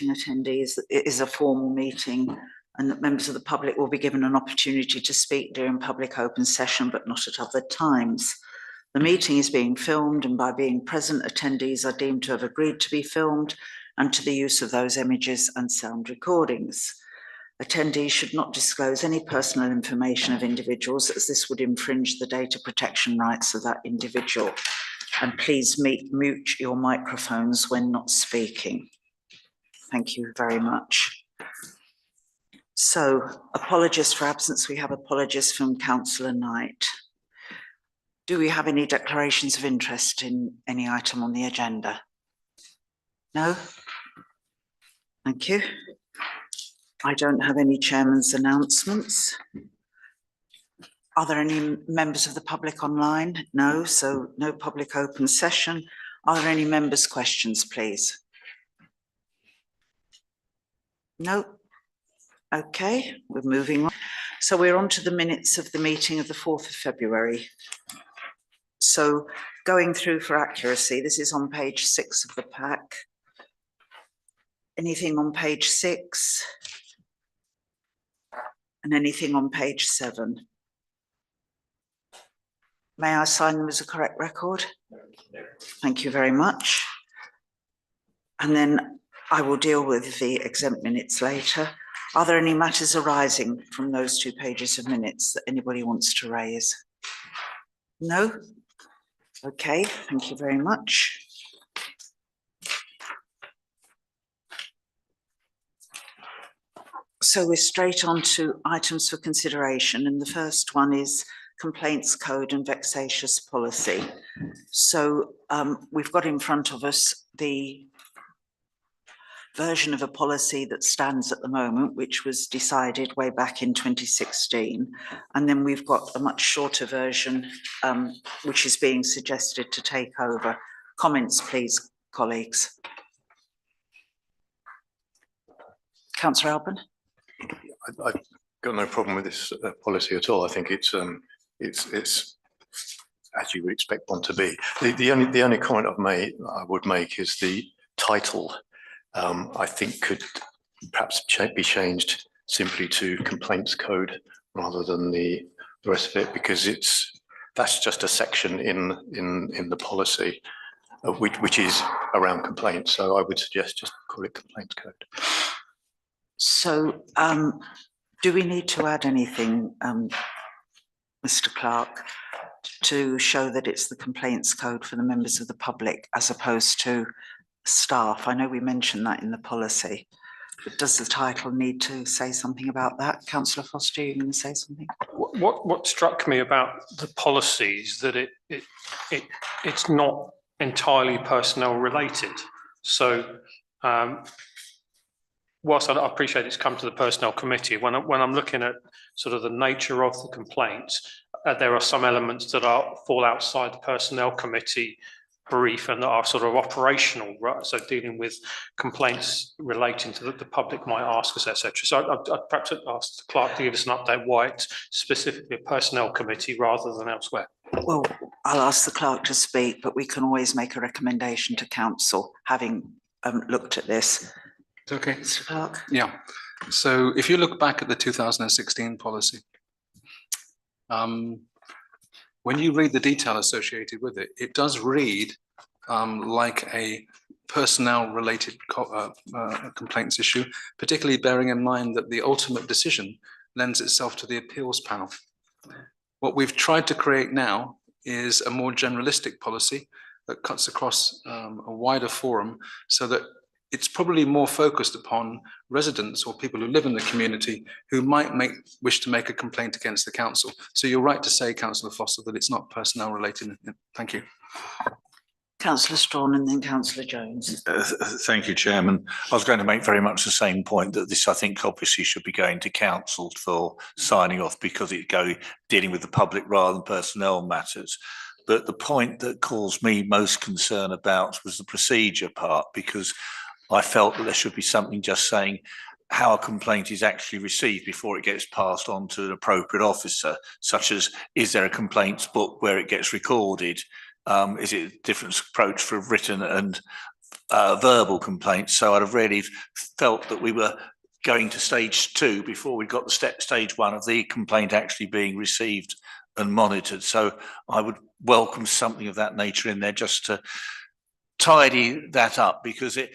attendees, it is a formal meeting and that members of the public will be given an opportunity to speak during public open session, but not at other times. The meeting is being filmed, and by being present, attendees are deemed to have agreed to be filmed and to the use of those images and sound recordings. Attendees should not disclose any personal information of individuals, as this would infringe the data protection rights of that individual. And please mute your microphones when not speaking. Thank you very much. So, apologies for absence. We have apologies from Councillor Knight. Do we have any declarations of interest in any item on the agenda? No? Thank you. I don't have any chairman's announcements. Are there any members of the public online? No, so no public open session. Are there any members' questions, please? No? Okay, we're moving on. So we're on to the minutes of the meeting of the 4th of February. So going through for accuracy, this is on page 6 of the pack. Anything on page 6? And anything on page 7? May I sign them as a correct record? Thank you very much. And then I will deal with the exempt minutes later. Are there any matters arising from those 2 pages of minutes that anybody wants to raise? No? Okay, thank you very much. So we're straight on to items for consideration, and the first one is complaints code and vexatious policy. So we've got in front of us the version of a policy that stands at the moment, which was decided way back in 2016. And then we've got a much shorter version, which is being suggested to take over. Comments, please, colleagues. Councillor Alban. I've got no problem with this policy at all. I think it's as you would expect one to be. The only comment I would make is the title. I think could perhaps be changed simply to complaints code rather than the rest of it, because that's just a section in the policy which is around complaints. So I would suggest just call it complaints code. So do we need to add anything, Mr. Clark, to show that it's the complaints code for the members of the public as opposed to staff? I know we mentioned that in the policy, but does the title need to say something about that? Councillor Foster, you're going to say something? What struck me about the policy is that it's not entirely personnel related. So whilst I appreciate it's come to the personnel committee, when I'm looking at sort of the nature of the complaints, there are some elements that fall outside the personnel committee brief and that are sort of operational, right? So dealing with complaints relating to the public might ask us, etc. So I'd perhaps ask the clerk to give us an update why it's specifically a personnel committee rather than elsewhere. Well, I'll ask the clerk to speak, but we can always make a recommendation to council, having looked at this. Okay. Mr. Clark? Yeah. So if you look back at the 2016 policy, when you read the detail associated with it, it does read like a personnel-related complaints issue, particularly bearing in mind that the ultimate decision lends itself to the appeals panel. What we've tried to create now is a more generalistic policy that cuts across a wider forum, so that it's probably more focused upon residents or people who live in the community who might wish to make a complaint against the council. So you're right to say, Councillor Foster, that it's not personnel related. Thank you. Councillor Strawn and then Councillor Jones. Thank you, Chairman. I was going to make very much the same point, that this, I think, obviously should be going to council for signing off, because it's dealing with the public rather than personnel matters. But the point that caused me most concern about was the procedure part, because I felt that there should be something just saying how a complaint is actually received before it gets passed on to an appropriate officer, such as, is there a complaints book where it gets recorded? Is it a different approach for written and verbal complaints. So I'd have really felt that we were going to stage 2 before we got the stage 1 of the complaint actually being received and monitored. So I would welcome something of that nature in there just to tidy that up, because it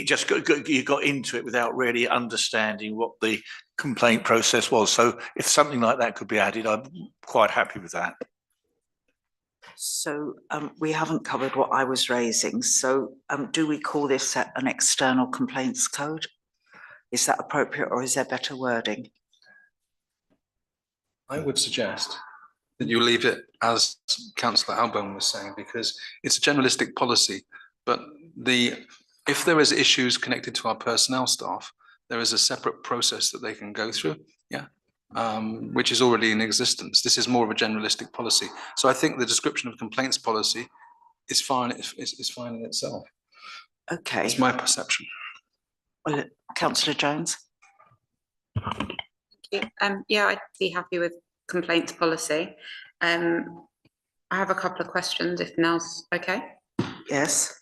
just you got into it without really understanding what the complaint process was. So if something like that could be added, I'm quite happy with that. So we haven't covered what I was raising. So do we call this an external complaints code? Is that appropriate, or is there better wording? I would suggest that you leave it as Councillor Albone was saying, because it's a generalistic policy, but if there is issues connected to our personnel staff, there is a separate process that they can go through, which is already in existence. This is more of a generalistic policy. So I think the description of complaints policy is fine, is fine in itself. Okay. It's my perception. Well, Councillor Jones? Yeah, I'd be happy with complaints policy. I have a couple of questions, if now's okay. Yes.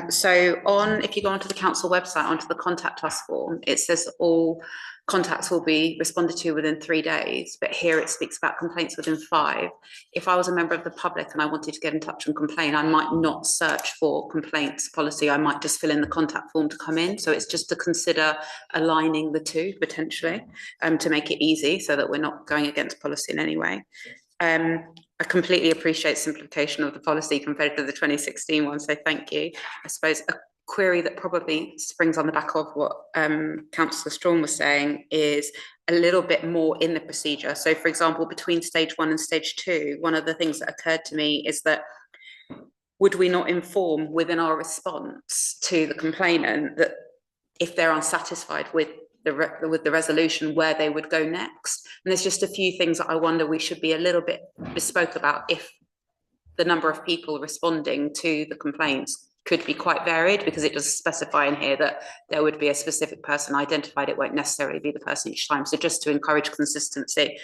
So if you go onto the council website, onto the contact us form, it says all contacts will be responded to within 3 days, but here it speaks about complaints within 5. If I was a member of the public and I wanted to get in touch and complain, I might not search for complaints policy. I might just fill in the contact form to come in. So it's just to consider aligning the two potentially, to make it easy so that we're not going against policy in any way. I completely appreciate simplification of the policy compared to the 2016 one, so thank you. I suppose a query that probably springs on the back of what Councillor Strawn was saying is a little bit more in the procedure. So for example, between stage 1 and stage 2, one of the things that occurred to me is that would we not inform within our response to the complainant that if they're unsatisfied with the resolution, where they would go next? And there's just a few things that I wonder we should be a little bit bespoke about, if the number of people responding to the complaints could be quite varied, because it does specify in here that there would be a specific person identified. It won't necessarily be the person each time. So just to encourage consistency.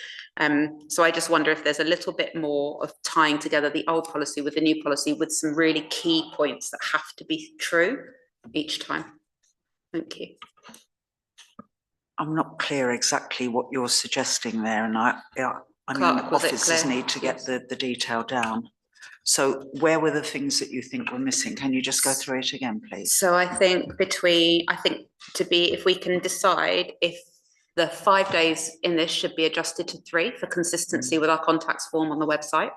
So I just wonder if there's a little bit more of tying together the old policy with the new policy, with some really key points that have to be true each time. Thank you. I'm not clear exactly what you're suggesting there, and I mean, officers need to get the detail down. So where were the things that you think were missing? Can you just go through it again, please? So I think if we can decide if the 5 days in this should be adjusted to 3 for consistency with our contacts form on the website,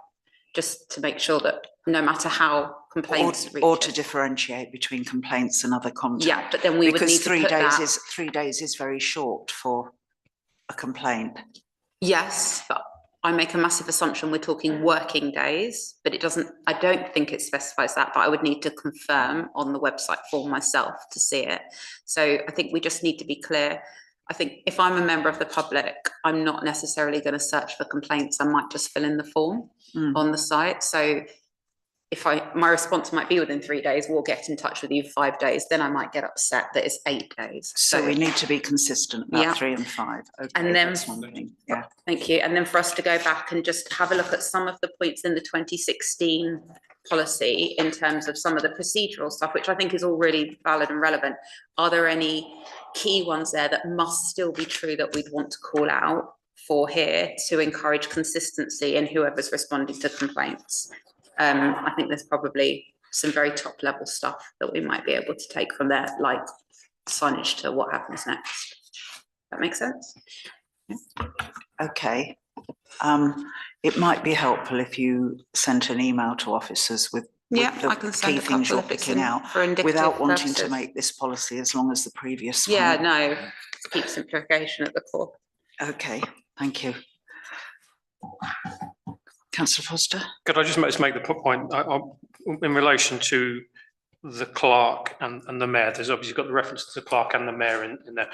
just to make sure that no matter how complaints or to differentiate between complaints and other contact. Yeah, but then we would need to put that. 3 days is very short for a complaint. Yes, but I make a massive assumption we're talking working days, but it doesn't, I don't think it specifies that, but I would need to confirm on the website form myself to see it. So I think we just need to be clear. I think if I'm a member of the public, I'm not necessarily going to search for complaints. I might just fill in the form on the site. So if my response might be within 3 days, we'll get in touch with you 5 days, then I might get upset that it's 8 days. So we need to be consistent about 3 and 5. Okay, and then, that's one thing. Yeah. Thank you. And then for us to go back and just have a look at some of the points in the 2016 policy in terms of some of the procedural stuff, which I think is all really valid and relevant. Are there any key ones there that must still be true that we'd want to call out for here to encourage consistency in whoever's responding to complaints? I think there's probably some very top level stuff that we might be able to take from there, like signage to what happens next. That makes sense? Yeah. Okay. It might be helpful if you sent an email to officers with I the can send key a things couple you're if it's picking out, for indicative without wanting purposes. to make this policy as long as the previous Yeah, one. no, keep simplification at the core. Okay, thank you. Councillor Foster? Could I just make the point in relation to the clerk and the mayor? There's obviously got the reference to the clerk and the mayor in there.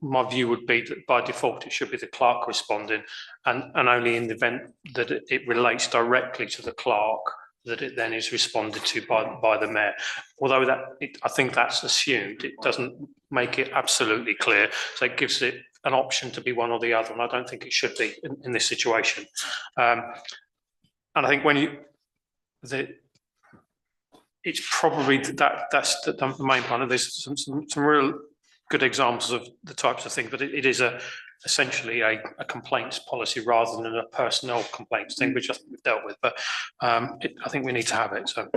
My view would be that by default it should be the clerk responding, and only in the event that it relates directly to the clerk that it then is responded to by the mayor. Although I think that's assumed, it doesn't make it absolutely clear, so it gives it an option to be one or the other, and I don't think it should be in this situation. And I think when it's probably that's the main part. There's some real good examples of the types of things, but it is essentially a complaints policy rather than a personnel complaints thing, which I think we've dealt with. But I think we need to have it. So.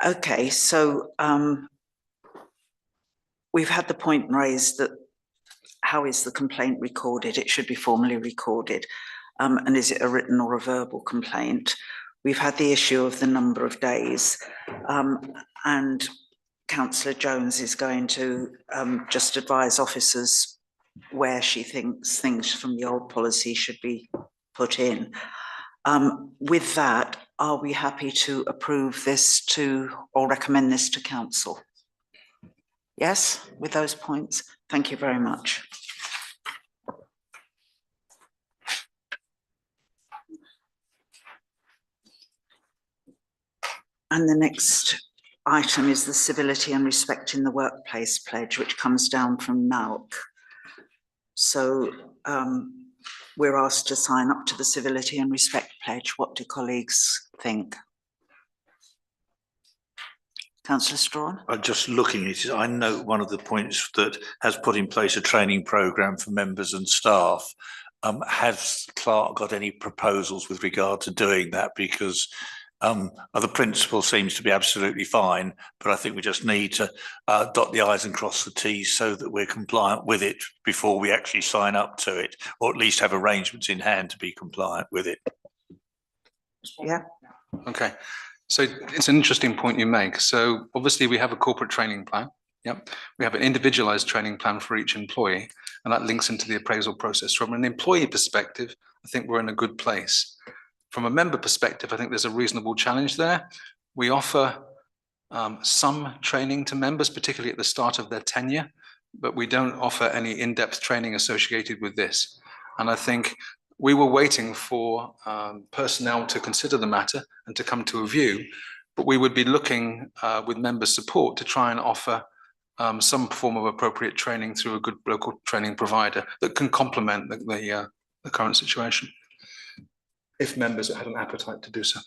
Okay, so we've had the point raised that how is the complaint recorded? It should be formally recorded. And is it a written or a verbal complaint? We've had the issue of the number of days, and Councillor Jones is going to just advise officers where she thinks things from the old policy should be put in. With that, are we happy to approve this or recommend this to council? Yes, with those points. Thank you very much. And the next item is the Civility and Respect in the Workplace pledge, which comes down from NALC. So we're asked to sign up to the Civility and Respect pledge. What do colleagues think? Councillor Strawn? I'm just looking at it. I note one of the points that has put in place a training programme for members and staff. Has Clark got any proposals with regard to doing that? Because the principle seems to be absolutely fine, but I think we just need to dot the I's and cross the T's so that we're compliant with it before we actually sign up to it, or at least have arrangements in hand to be compliant with it. Yeah. Okay, so it's an interesting point you make. So obviously we have a corporate training plan. Yep, we have an individualized training plan for each employee, and that links into the appraisal process. From an employee perspective, I think we're in a good place. From a member perspective, I think there's a reasonable challenge there. We offer some training to members, particularly at the start of their tenure, but we don't offer any in-depth training associated with this. And I think we were waiting for personnel to consider the matter and to come to a view, but we would be looking with member support to try and offer some form of appropriate training through a good local training provider that can complement the current situation, if members had an appetite to do so.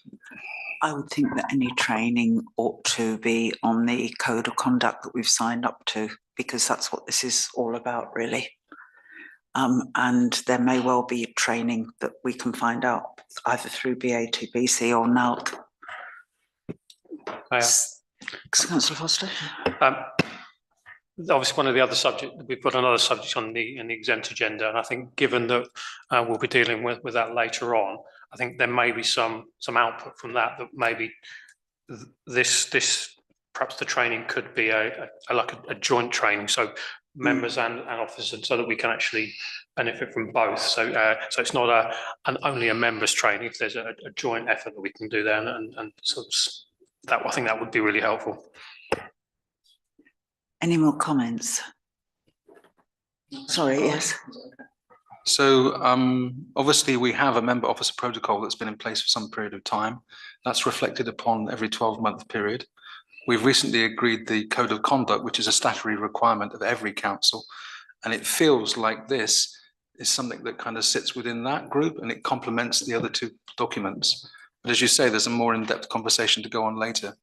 I would think that any training ought to be on the code of conduct that we've signed up to, because that's what this is all about, really. And there may well be training that we can find out either through BATBC or NALC. Councillor Foster? Obviously, one of the other subjects, we've got another subject on the exempt agenda, and I think given that we'll be dealing with that later on, I think there may be some output from that maybe this perhaps the training could be like a joint training, so members and officers, so that we can actually benefit from both. So it's not only a members training. If there's a joint effort that we can do there, and sort of that, I think that would be really helpful. Any more comments? Sorry, yes. So obviously we have a member officer protocol that's been in place for some period of time. That's reflected upon every 12-month period. We've recently agreed the code of conduct, which is a statutory requirement of every council. And it feels like this is something that kind of sits within that group and it complements the other two documents. But as you say, there's a more in-depth conversation to go on later.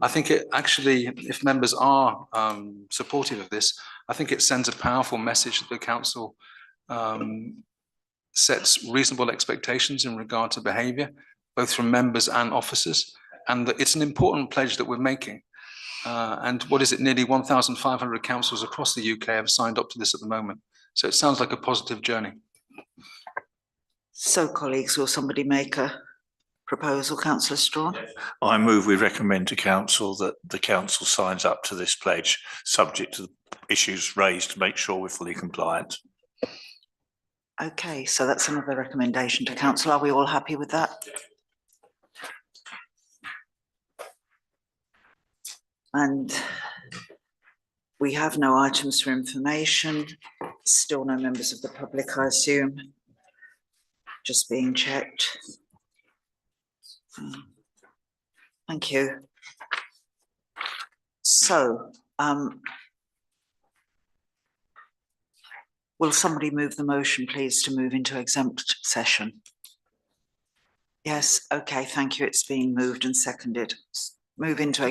I think it actually, if members are supportive of this, I think it sends a powerful message that the council sets reasonable expectations in regard to behaviour, both from members and officers, and that it's an important pledge that we're making. And what is it, nearly 1,500 councils across the UK have signed up to this at the moment. So it sounds like a positive journey. So, colleagues, will somebody make a proposal? Councillor Strawn? I move we recommend to council that the council signs up to this pledge, subject to the issues raised to make sure we're fully compliant. Okay, so that's another recommendation to council. Are we all happy with that? And we have no items for information, still no members of the public, I assume. Just being checked. Thank you. So, will somebody move the motion, please, to move into exempt session? Yes, okay, thank you. It's been moved and seconded. Move into a